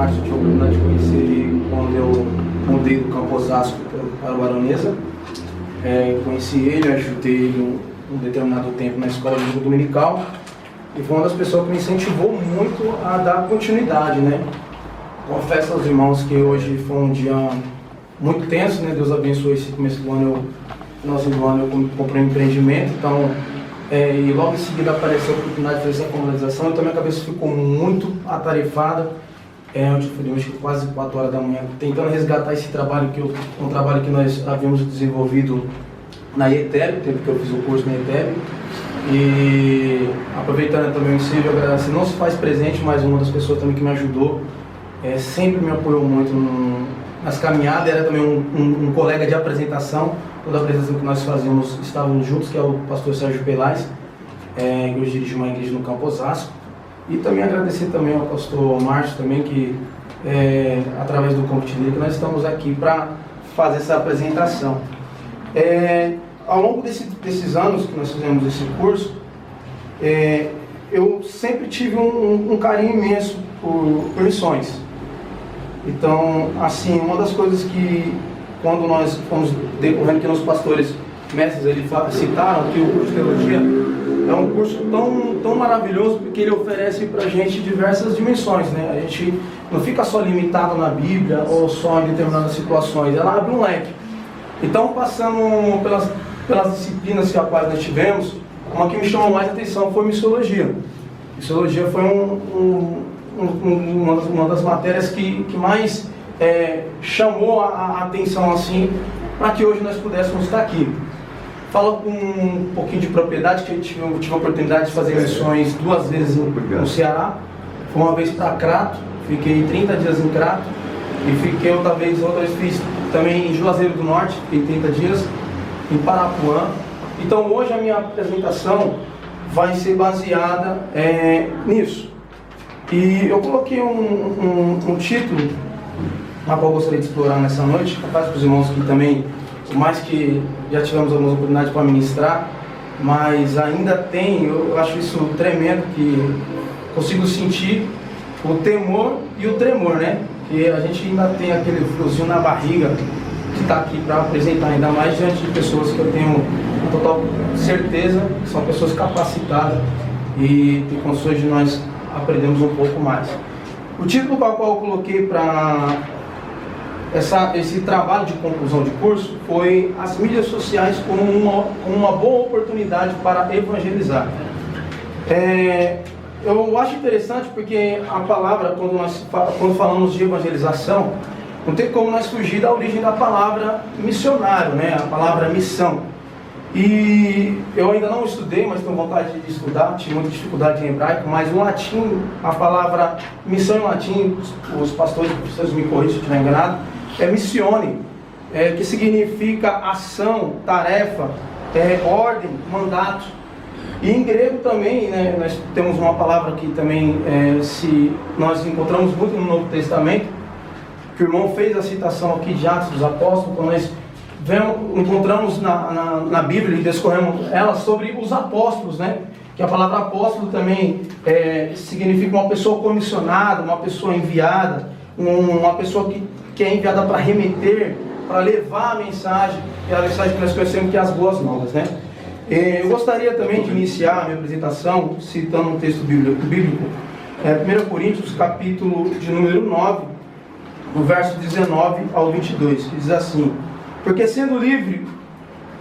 Márcio, eu tive a oportunidade de conhecer ele quando eu mudei do Campo Osasco para a Baronesa. Conheci ele, ajudei ele um determinado tempo na escola de dominical, e foi uma das pessoas que me incentivou muito a dar continuidade, né? Confesso aos irmãos que hoje foi um dia muito tenso, né? Deus abençoe esse começo do ano, finalzinho do ano eu comprei um empreendimento, então, e logo em seguida apareceu a oportunidade de fazer essa formalização, então minha cabeça ficou muito atarefada, onde foi hoje quase 4 horas da manhã, tentando resgatar esse trabalho, um trabalho que nós havíamos desenvolvido na IETEB, tempo que eu fiz o curso na IETEB, e aproveitando também o ensino, agradecer, não se faz presente, mas uma das pessoas também que me ajudou, sempre me apoiou muito nas caminhadas, era também um colega de apresentação, toda a apresentação que nós fazíamos, estávamos juntos, que é o pastor Sérgio Pelais, que hoje dirige uma igreja no Campo Osasco, e também agradecer também ao pastor Márcio também, que através do convite dele, que nós estamos aqui para fazer essa apresentação. Ao longo desses anos que nós fizemos esse curso, eu sempre tive um carinho imenso por missões. Então, assim, uma das coisas que, quando nós fomos decorrendo, que os pastores mestres eles citaram que o curso de teologia é um curso tão maravilhoso, porque ele oferece para a gente diversas dimensões, né? A gente não fica só limitado na Bíblia ou só em determinadas situações, ela abre um leque. Então, passando pelas disciplinas que nós tivemos, uma que me chamou mais a atenção foi missiologia. Missiologia foi uma das matérias que mais chamou a atenção, assim, para que hoje nós pudéssemos estar aqui. Falo com um pouquinho de propriedade, que eu tive a oportunidade de fazer missões 2 vezes no Ceará. Foi uma vez para Crato, fiquei 30 dias em Crato, e fiquei outra vez fiz também em Juazeiro do Norte, fiquei 30 dias, em Parapuã. Então hoje a minha apresentação vai ser baseada nisso. E eu coloquei um título, na qual eu gostaria de explorar nessa noite, capaz para os irmãos que também, por mais que já tivemos algumas oportunidades para ministrar, mas ainda tem, eu acho isso tremendo, que consigo sentir o temor e o tremor, né? Que a gente ainda tem aquele friozinho na barriga de estar aqui para apresentar, ainda mais diante de pessoas que eu tenho total certeza que são pessoas capacitadas e tem condições de nós aprendermos um pouco mais. O título para o qual eu coloquei para esse trabalho de conclusão de curso foi as mídias sociais como uma boa oportunidade para evangelizar. Eu acho interessante porque a palavra, quando falamos de evangelização, não tem como nós fugir da origem da palavra missionário, né? A palavra missão. E eu ainda não estudei, mas tenho vontade de estudar, tive muita dificuldade em hebraico, mas o latim, a palavra missão em latim, os pastores, vocês me corrigem se eu estiver enganado, é missione, que significa ação, tarefa, ordem, mandato. E em grego também, né, nós temos uma palavra que também nós encontramos muito no Novo Testamento, que o irmão fez a citação aqui de Atos dos Apóstolos, quando nós encontramos na Bíblia e discorremos ela sobre os apóstolos, né? Que a palavra apóstolo também significa uma pessoa comissionada, uma pessoa enviada, uma pessoa que é enviada para remeter, para levar a mensagem, e a mensagem que nós conhecemos que é as boas novas, né? Eu gostaria também de iniciar a minha apresentação citando um texto bíblico, 1 Coríntios, capítulo de número 9, no verso 19 ao 22, que diz assim: porque sendo livre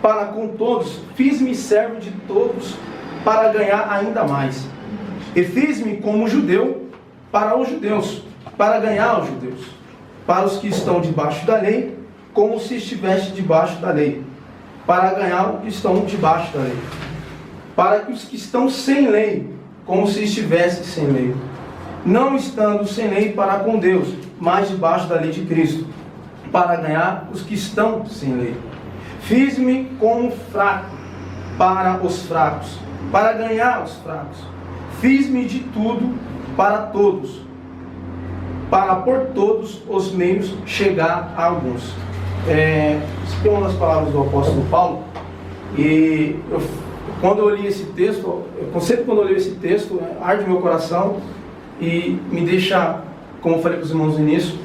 para com todos, fiz-me servo de todos para ganhar ainda mais. E fiz-me como judeu para os judeus, para ganhar os judeus. Para os que estão debaixo da lei, como se estivesse debaixo da lei. Para ganhar os que estão debaixo da lei. Para que os que estão sem lei, como se estivesse sem lei. Não estando sem lei para com Deus, mas debaixo da lei de Cristo. Para ganhar os que estão sem lei. Fiz-me como fraco para os fracos, para ganhar os fracos. Fiz-me de tudo para todos, para por todos os meios chegar a alguns. Isso aqui é uma das palavras do apóstolo Paulo. E quando eu li esse texto, sempre quando eu leio esse texto, arde meu coração e me deixa como eu falei para os irmãos no início,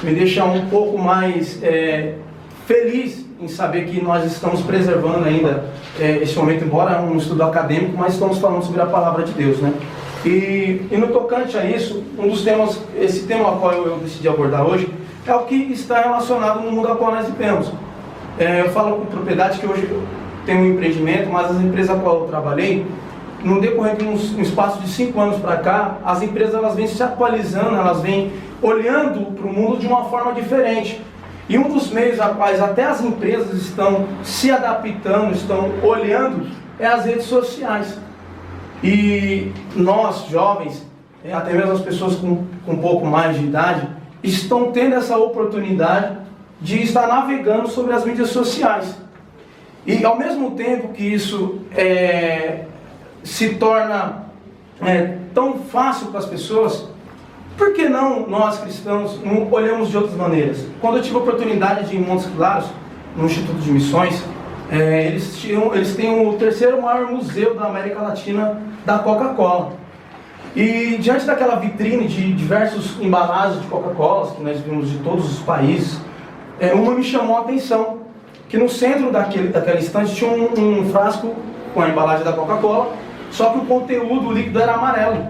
me deixa um pouco mais feliz em saber que nós estamos preservando ainda esse momento, embora um estudo acadêmico, mas estamos falando sobre a palavra de Deus, né? E no tocante a isso, um dos temas, esse tema ao qual eu decidi abordar hoje, é o que está relacionado no mundo ao qual nós vivemos. Eu falo com propriedade que hoje eu tenho um empreendimento, mas as empresas a qual eu trabalhei, no decorrer de um espaço de 5 anos para cá, as empresas elas vêm se atualizando, elas vêm olhando para o mundo de uma forma diferente. E um dos meios a quais até as empresas estão se adaptando, estão olhando, é as redes sociais. E nós, jovens, até mesmo as pessoas com um pouco mais de idade, estão tendo essa oportunidade de estar navegando sobre as mídias sociais. E ao mesmo tempo que isso se torna tão fácil para as pessoas, por que não nós cristãos não olhamos de outras maneiras? Quando eu tive a oportunidade de ir em Montes Claros, no Instituto de Missões, eles têm o terceiro maior museu da América Latina da Coca-Cola. E diante daquela vitrine de diversos embalagens de Coca-Cola, que nós vimos de todos os países, uma me chamou a atenção, que no centro daquela estante tinha um frasco com a embalagem da Coca-Cola, só que o conteúdo líquido era amarelo.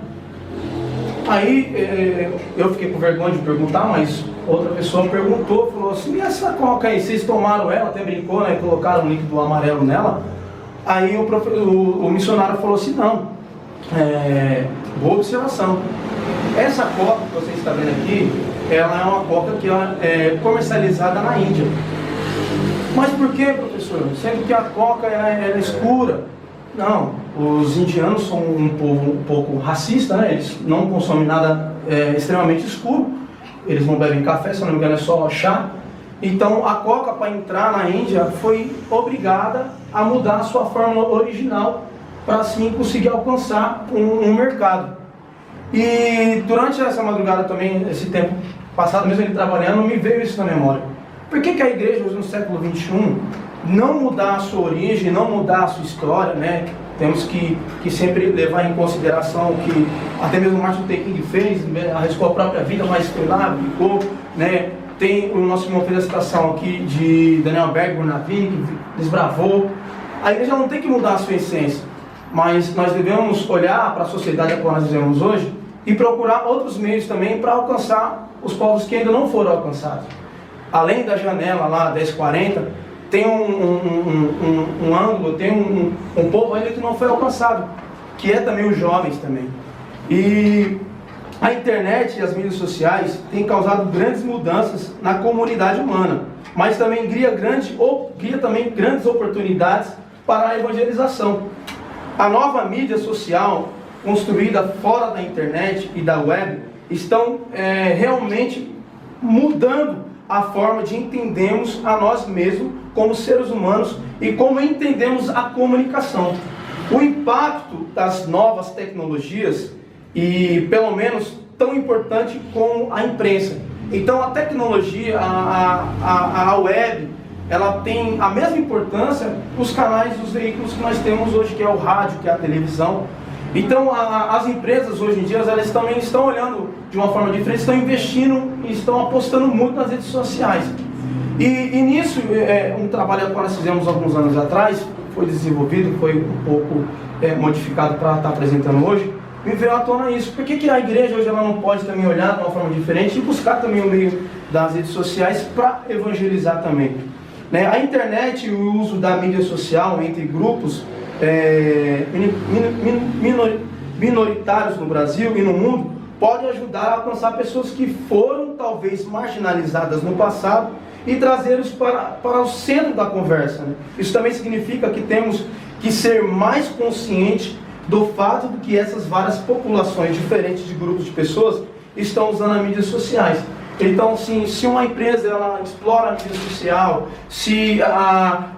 Aí eu fiquei com vergonha de perguntar, mas outra pessoa perguntou, falou assim: e essa Coca aí, vocês tomaram ela? Até brincou, né? Colocaram um líquido amarelo nela. Aí o missionário falou assim: não, boa observação. Essa Coca que você está vendo aqui, ela é uma Coca que é comercializada na Índia. Mas por que, professor? Sendo que a Coca ela é escura. Não, os indianos são um povo um pouco racista, né? Eles não consomem nada extremamente escuro. Eles não bebem café, se não me engano é só chá. Então a Coca, para entrar na Índia, foi obrigada a mudar a sua fórmula original para assim conseguir alcançar um mercado. E durante essa madrugada também, esse tempo passado, mesmo ele trabalhando, me veio isso na memória. Por que a igreja hoje no século XXI não mudar a sua origem, não mudar a sua história, né? Temos que sempre levar em consideração que até mesmo Martin Luther King fez, arriscou a própria vida, mas foi lá, ficou, né? Tem o nosso irmão fez a citação aqui de Daniel Bergman, que desbravou. A igreja não tem que mudar a sua essência, mas nós devemos olhar para a sociedade a qual nós vivemos hoje e procurar outros meios também para alcançar os povos que ainda não foram alcançados. Além da janela lá, 1040, tem um ângulo, tem um povo ainda que não foi alcançado, que é também os jovens também. E a internet e as mídias sociais têm causado grandes mudanças na comunidade humana, mas também cria também grandes oportunidades para a evangelização. A nova mídia social, construída fora da internet e da web, estão realmente mudando a forma de entendermos a nós mesmos como seres humanos e como entendemos a comunicação. O impacto das novas tecnologias, e pelo menos tão importante como a imprensa. Então a tecnologia, a web, ela tem a mesma importância os canais dos veículos que nós temos hoje, que é o rádio, que é a televisão. Então as empresas hoje em dia, elas também estão olhando de uma forma diferente, estão investindo e estão apostando muito nas redes sociais. E nisso, um trabalho que nós fizemos alguns anos atrás, foi desenvolvido, foi um pouco modificado para estar apresentando hoje, me veio à tona isso. Por que a igreja hoje ela não pode também olhar de uma forma diferente e buscar também o meio das redes sociais para evangelizar também? Né? A internet e o uso da mídia social entre grupos minoritários no Brasil e no mundo pode ajudar a alcançar pessoas que foram talvez marginalizadas no passado e trazê-los para o centro da conversa. Né? Isso também significa que temos que ser mais conscientes do fato de que essas várias populações diferentes de grupos de pessoas estão usando as mídias sociais. Então, assim, se uma empresa ela explora a mídia social, se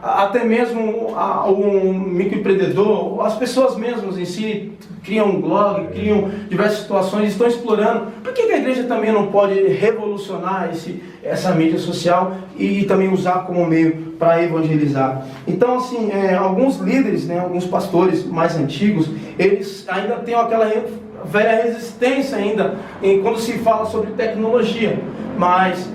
até mesmo um microempreendedor, as pessoas mesmas em si criam um blog, criam diversas situações, estão explorando, por que a igreja também não pode revolucionar essa mídia social e também usar como meio para evangelizar? Então, assim, alguns líderes, né, alguns pastores mais antigos, eles ainda têm velha resistência ainda quando se fala sobre tecnologia, mas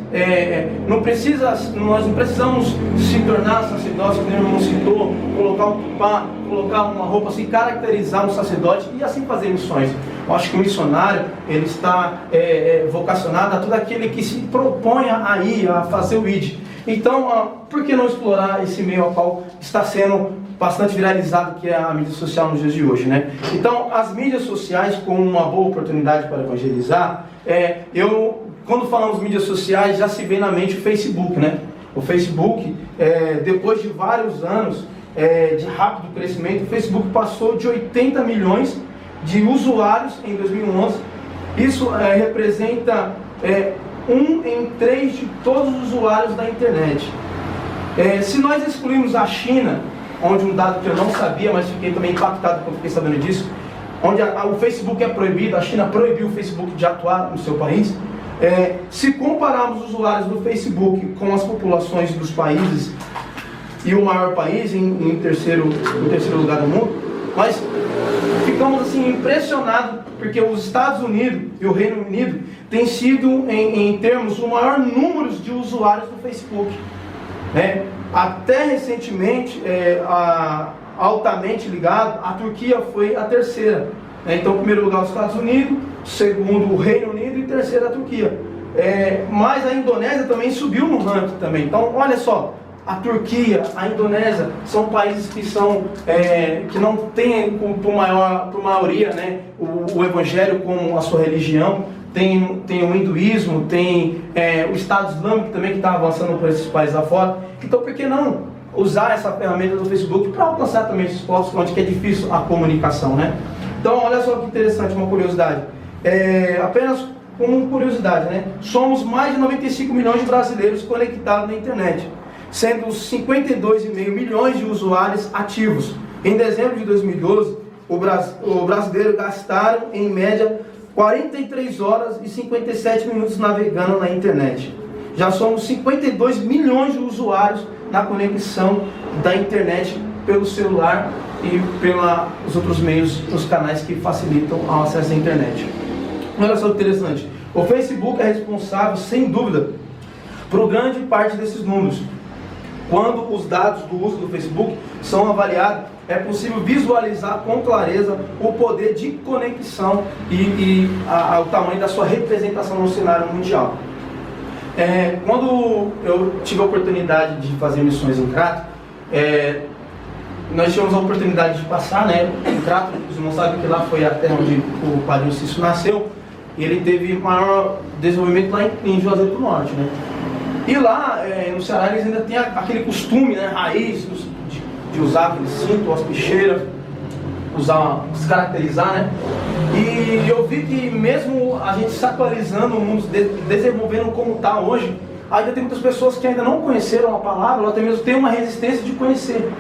nós não precisamos se tornar sacerdotes, como o irmão citou, colocar um tupá, colocar uma roupa, se caracterizar um sacerdote e assim fazer missões. Eu acho que o missionário, ele está vocacionado a todo aquele que se propõe a ir, a fazer o ID. Então, por que não explorar esse meio ao qual está sendo bastante viralizado, que é a mídia social nos dias de hoje, né? Então, as mídias sociais, como uma boa oportunidade para evangelizar, quando falamos mídias sociais, já se vê na mente o Facebook, né? O Facebook, depois de vários anos de rápido crescimento, o Facebook passou de 80 milhões de usuários em 2011. Isso representa 1 em 3 de todos os usuários da internet. Se nós excluirmos a China, onde um dado que eu não sabia, mas fiquei também impactado quando fiquei sabendo disso, onde o Facebook é proibido, a China proibiu o Facebook de atuar no seu país. Se compararmos os usuários do Facebook com as populações dos países, e o maior país em terceiro lugar do mundo, nós ficamos assim impressionados, porque os Estados Unidos e o Reino Unido têm sido, em termos, o maior número de usuários do Facebook, né? Até recentemente, altamente ligado, a Turquia foi a terceira. Então, em primeiro lugar os Estados Unidos, segundo o Reino Unido e terceiro a Turquia. Mas a Indonésia também subiu no ranking também. Então, olha só, a Turquia, a Indonésia são países que não têm por maioria, né, o Evangelho como a sua religião. Tem o hinduísmo, tem o Estado Islâmico também, que está avançando por esses países lá fora. Então, por que não usar essa ferramenta do Facebook para alcançar também esses povos onde que é difícil a comunicação, né? Então, olha só que interessante, uma curiosidade. Apenas como curiosidade, né? Somos mais de 95 milhões de brasileiros conectados na internet, sendo 52,5 milhões de usuários ativos. Em dezembro de 2012, o brasileiro gastaram, em média, 43 horas e 57 minutos navegando na internet. Já somos 52 milhões de usuários na conexão da internet pelo celular e pelos outros meios, os canais que facilitam o acesso à internet. Olha só que interessante. O Facebook é responsável, sem dúvida, por grande parte desses números. Quando os dados do uso do Facebook são avaliados, é possível visualizar com clareza o poder de conexão e o tamanho da sua representação no cenário mundial. Quando eu tive a oportunidade de fazer missões em Crato, nós tivemos a oportunidade de passar, né, em Crato. Os irmãos sabem que lá foi até onde o Padre Cício nasceu, e ele teve maior desenvolvimento lá em Juazeiro do Norte, né? E lá no Ceará eles ainda têm aquele costume, né, raiz, de usar aquele cinto, as picheiras, se caracterizar, né? E eu vi que mesmo a gente se atualizando, o mundo desenvolvendo como está hoje, ainda tem muitas pessoas que ainda não conheceram a palavra, ou até mesmo tem uma resistência de conhecer,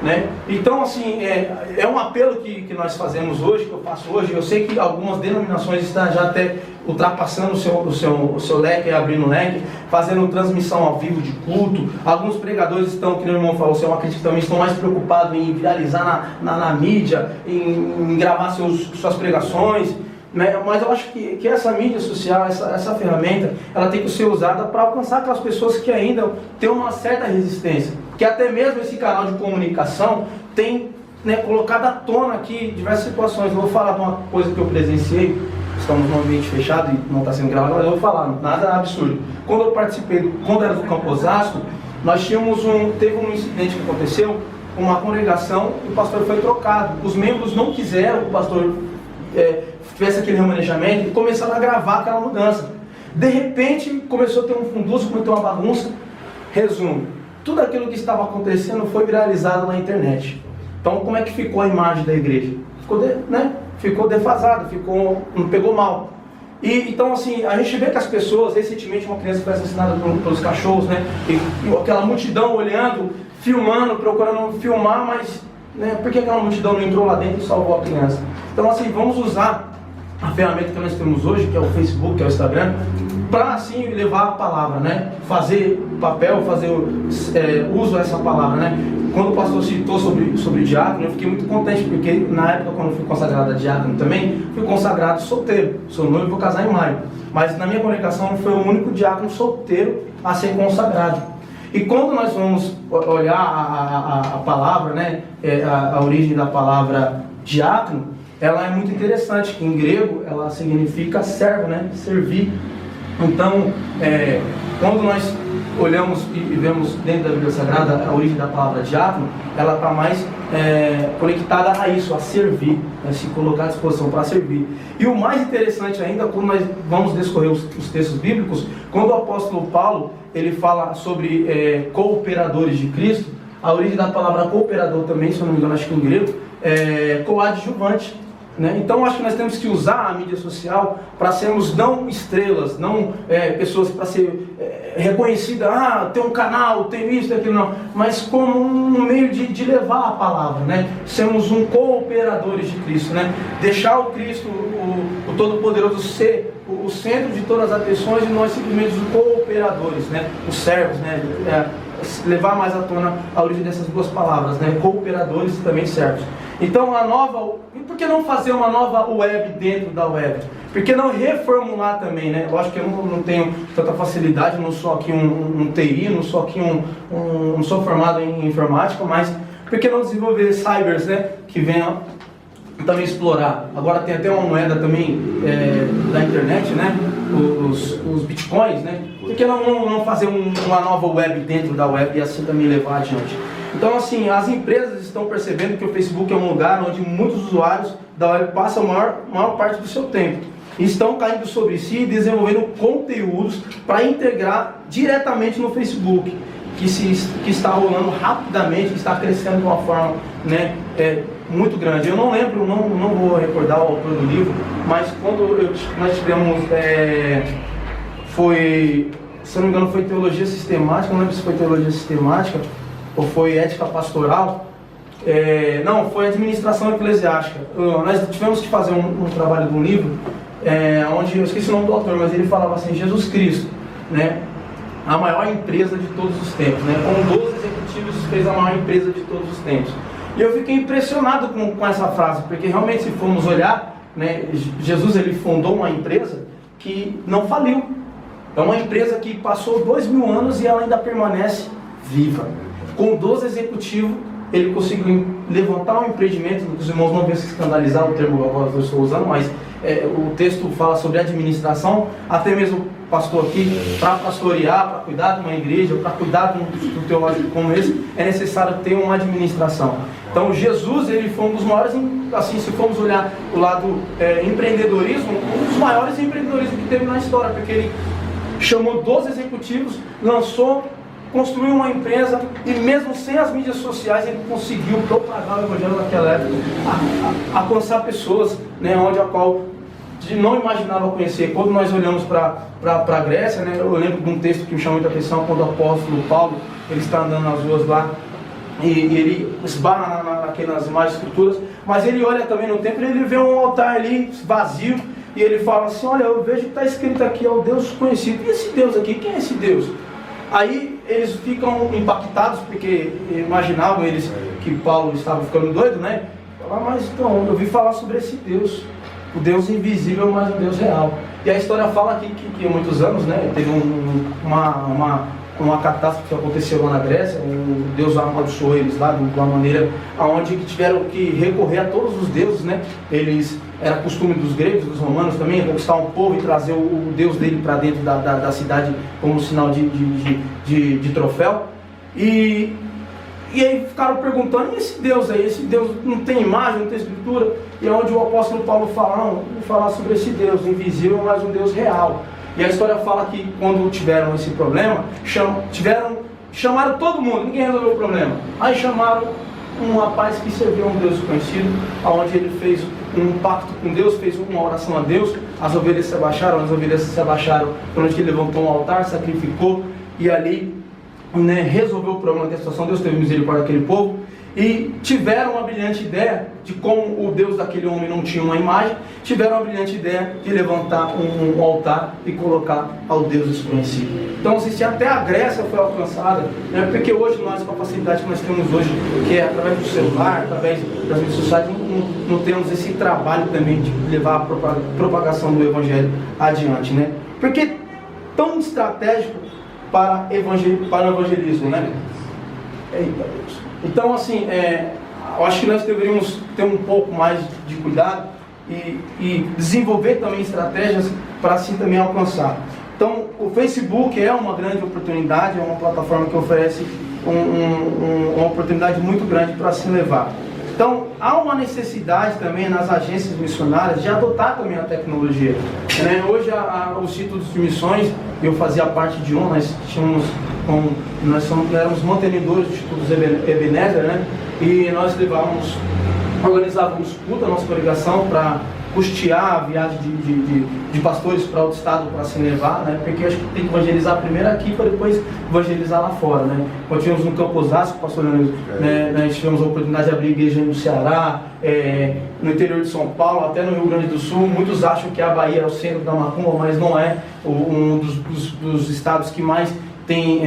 né? Então, assim, é um apelo que nós fazemos hoje, que eu faço hoje. Eu sei que algumas denominações estão já até ultrapassando o seu leque, abrindo o leque, fazendo transmissão ao vivo de culto. Alguns pregadores estão, que o irmão falou, eu acredito que também estão mais preocupados em viralizar na mídia, em gravar suas pregações, né? Mas eu acho que essa mídia social, essa ferramenta, ela tem que ser usada para alcançar aquelas pessoas que ainda têm uma certa resistência, que até mesmo esse canal de comunicação tem, né, colocado à tona aqui diversas situações. Eu vou falar de uma coisa que eu presenciei. Estamos num ambiente fechado e não está sendo gravado, mas eu vou falar, nada absurdo. Quando eu participei, quando era do Campo Osasco, nós teve um incidente que aconteceu, uma congregação, e o pastor foi trocado. Os membros não quiseram que o pastor tivesse aquele remanejamento e começaram a gravar aquela mudança. De repente, começou a ter um funduço, começou uma bagunça. Resumo, tudo aquilo que estava acontecendo foi viralizado na internet. Então, como é que ficou a imagem da igreja? Ficou defasado, pegou mal. Então, assim, a gente vê que as pessoas, recentemente uma criança foi assassinada pelos cachorros, né? E aquela multidão olhando, filmando, procurando filmar, mas, né, por que aquela multidão não entrou lá dentro e salvou a criança? Então, assim, vamos usar a ferramenta que nós temos hoje, que é o Facebook, que é o Instagram, para assim levar a palavra, né? Fazer papel, fazer uso dessa palavra, né? quando o pastor citou sobre diácono, eu fiquei muito contente, porque na época, quando eu fui consagrado a diácono também, fui consagrado solteiro. Sou noivo e vou casar em maio. Mas na minha congregação não foi o único diácono solteiro a ser consagrado. E quando nós vamos olhar a palavra, né, a origem da palavra diácono, ela é muito interessante, que em grego ela significa servo, né, servir. Então, quando nós olhamos e vemos dentro da Bíblia Sagrada a origem da palavra diácono, ela está mais conectada a isso, a servir, a se colocar à disposição para servir. E o mais interessante ainda, quando nós vamos descorrer os textos bíblicos, quando o apóstolo Paulo ele fala sobre cooperadores de Cristo, a origem da palavra cooperador também, se eu não me engano, acho que em grego, é coadjuvante. Né? Então acho que nós temos que usar a mídia social para sermos não estrelas, não pessoas para ser reconhecidas, tem um canal, tem isso, tem aquilo, não, mas como um meio de levar a palavra, né? Sermos cooperadores de Cristo, né? Deixar o Cristo, o Todo-Poderoso, ser o centro de todas as atenções e nós simplesmente os cooperadores, né? Os servos, né? Levar mais à tona a origem dessas duas palavras, né? Cooperadores e também servos. Então por que não fazer uma nova web dentro da web? Por que não reformular também, né? Lógico que eu não tenho tanta facilidade, não sou aqui um TI, não sou aqui não sou formado em informática, mas por que não desenvolver cybers, né? Que venham também explorar. Agora tem até uma moeda também da internet, né? Os bitcoins, né? Por que não fazer uma nova web dentro da web e assim também levar adiante? Então, assim, as empresas estão percebendo que o Facebook é um lugar onde muitos usuários da web passam a maior parte do seu tempo. E estão caindo sobre si e desenvolvendo conteúdos para integrar diretamente no Facebook, que está rolando rapidamente, está crescendo de uma forma, né, muito grande. Eu não lembro, não vou recordar o autor do livro, mas quando nós tivemos, se não me engano, foi teologia sistemática, não lembro se foi teologia sistemática, ou foi ética pastoral, não, foi administração eclesiástica. Nós tivemos que fazer um trabalho de um livro, onde, eu esqueci o nome do autor, mas ele falava assim, Jesus Cristo, né, a maior empresa de todos os tempos, né, com 12 executivos fez a maior empresa de todos os tempos. E eu fiquei impressionado com essa frase, porque realmente se formos olhar, né, Jesus ele fundou uma empresa que não faliu. É uma empresa que passou 2000 anos e ela ainda permanece viva. Com 12 executivos, ele conseguiu levantar um empreendimento. Os irmãos não vão se escandalizar o termo que eu estou usando, mas o texto fala sobre administração. Até mesmo pastor aqui, para pastorear, para cuidar de uma igreja, para cuidar de um teológico como esse, é necessário ter uma administração. Então Jesus, ele foi um dos maiores, assim, se formos olhar o lado empreendedorismo, um dos maiores empreendedorismos que teve na história, porque ele chamou 12 executivos, construiu uma empresa e mesmo sem as mídias sociais ele conseguiu propagar o evangelho naquela época, alcançar pessoas, né, onde a qual não imaginava conhecer. Quando nós olhamos para a Grécia, né, eu lembro de um texto que me chamou muita atenção, quando o apóstolo Paulo ele está andando nas ruas lá e ele esbarra naquelas imagens escrituras, mas ele olha também no templo e ele vê um altar ali vazio e ele fala assim, olha, eu vejo que está escrito aqui, é o Deus conhecido. E esse Deus aqui, quem é esse Deus? Aí eles ficam impactados, porque imaginavam eles que Paulo estava ficando doido, né? Mas então, eu ouvi falar sobre esse Deus, o Deus invisível, mas o Deus real. E a história fala que há muitos anos, né, teve uma catástrofe que aconteceu lá na Grécia, o Deus amaldiçoou eles lá de uma maneira onde tiveram que recorrer a todos os deuses, né? Era costume dos gregos, dos romanos também, conquistar um povo e trazer o Deus dele para dentro da cidade como sinal de troféu. E aí ficaram perguntando, e esse Deus aí? Esse Deus não tem imagem, não tem escritura? E é onde o apóstolo Paulo fala, não, vou falar sobre esse Deus invisível, mas um Deus real. E a história fala que quando tiveram esse problema, chamaram todo mundo, ninguém resolveu o problema. Aí chamaram um rapaz que serviu a um Deus conhecido, onde ele fez um pacto com Deus, fez uma oração a Deus, as ovelhas se abaixaram, onde ele levantou um altar, sacrificou, e ali, né, resolveu o problema da situação. Deus teve misericórdia daquele povo, e tiveram uma brilhante ideia de como o Deus daquele homem não tinha uma imagem, tiveram uma brilhante ideia de levantar um altar e colocar ao Deus desconhecido. Então, assim, até a Grécia foi alcançada, né? Porque hoje nós, com a facilidade que nós temos hoje, que é através do celular, através das redes sociais, não temos esse trabalho também de levar a propagação do Evangelho adiante, né? Porque tão estratégico para o evangelismo, né? Eita Deus. Então, assim, eu acho que nós deveríamos ter um pouco mais de cuidado e desenvolver também estratégias para assim também alcançar. Então, o Facebook é uma grande oportunidade, é uma plataforma que oferece uma oportunidade muito grande para se levar. Então, há uma necessidade também nas agências missionárias de adotar também a tecnologia, né? Hoje, os institutos de missões, eu fazia parte de um, nós éramos mantenedores dos institutos Ebenezer, né? E nós organizávamos culto, a nossa congregação, para custear a viagem de pastores para outro estado para se levar, né? Porque eu acho que tem que evangelizar primeiro aqui para depois evangelizar lá fora, né? Quando tivemos no Campo Osasco, pastor Leandro, né? Nós tivemos a oportunidade de abrir igreja no Ceará, no interior de São Paulo, até no Rio Grande do Sul. Muitos acham que a Bahia é o centro da macumba, mas não é. Um dos estados que mais tem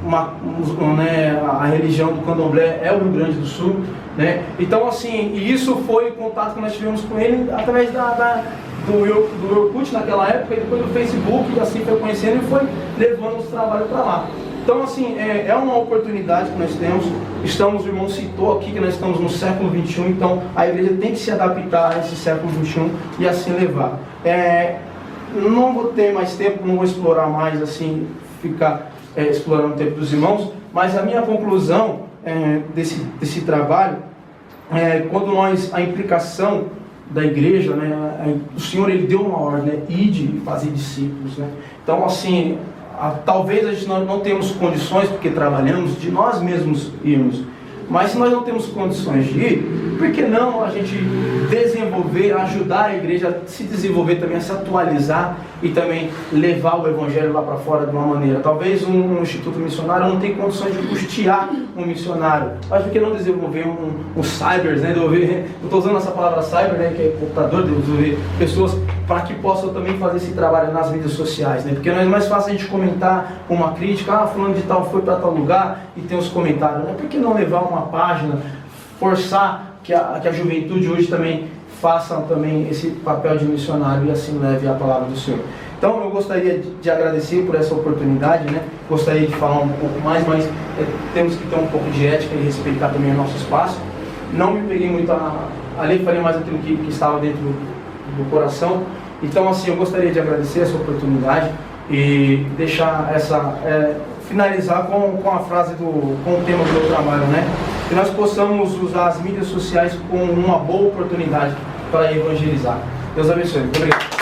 a religião do candomblé é o Rio Grande do Sul, né? Então, assim, e isso foi o contato que nós tivemos com ele através do Orkut naquela época, e depois do Facebook, e assim foi conhecendo e foi levando os trabalhos para lá. Então, assim, é uma oportunidade que nós temos. O irmão citou aqui que nós estamos no século XXI, então a igreja tem que se adaptar a esse século XXI e assim levar. Não vou ter mais tempo, não vou explorar mais, assim, ficar explorando o tempo dos irmãos, mas a minha conclusão desse trabalho quando a implicação da igreja, né, o Senhor ele deu uma ordem, né, ide e fazer discípulos, né? Então, assim, talvez a gente não temos condições, porque trabalhamos, de nós mesmos irmos, mas se nós não temos condições de ir, por que não a gente desenvolver, ajudar a igreja a se desenvolver também, a se atualizar e também levar o evangelho lá para fora de uma maneira? Talvez um instituto missionário não tenha condições de custear um missionário, mas por que não desenvolver um cyber, né? Eu estou usando essa palavra cyber, né, que é computador, desenvolver pessoas para que possam também fazer esse trabalho nas mídias sociais, né? Porque não é mais fácil a gente comentar uma crítica, fulano de tal foi para tal lugar e tem os comentários, né? Por que não levar uma página, forçar que a juventude hoje também faça também esse papel de missionário e assim leve a palavra do Senhor? Então eu gostaria de agradecer por essa oportunidade, né? Gostaria de falar um pouco mais, mas temos que ter um pouco de ética e respeitar também o nosso espaço. Não me peguei muito ali, falei mais aquilo que estava dentro do coração. Então, assim, eu gostaria de agradecer essa oportunidade e deixar finalizar com a frase com o tema do meu trabalho, né? Que nós possamos usar as mídias sociais como uma boa oportunidade para evangelizar. Deus abençoe. Muito obrigado.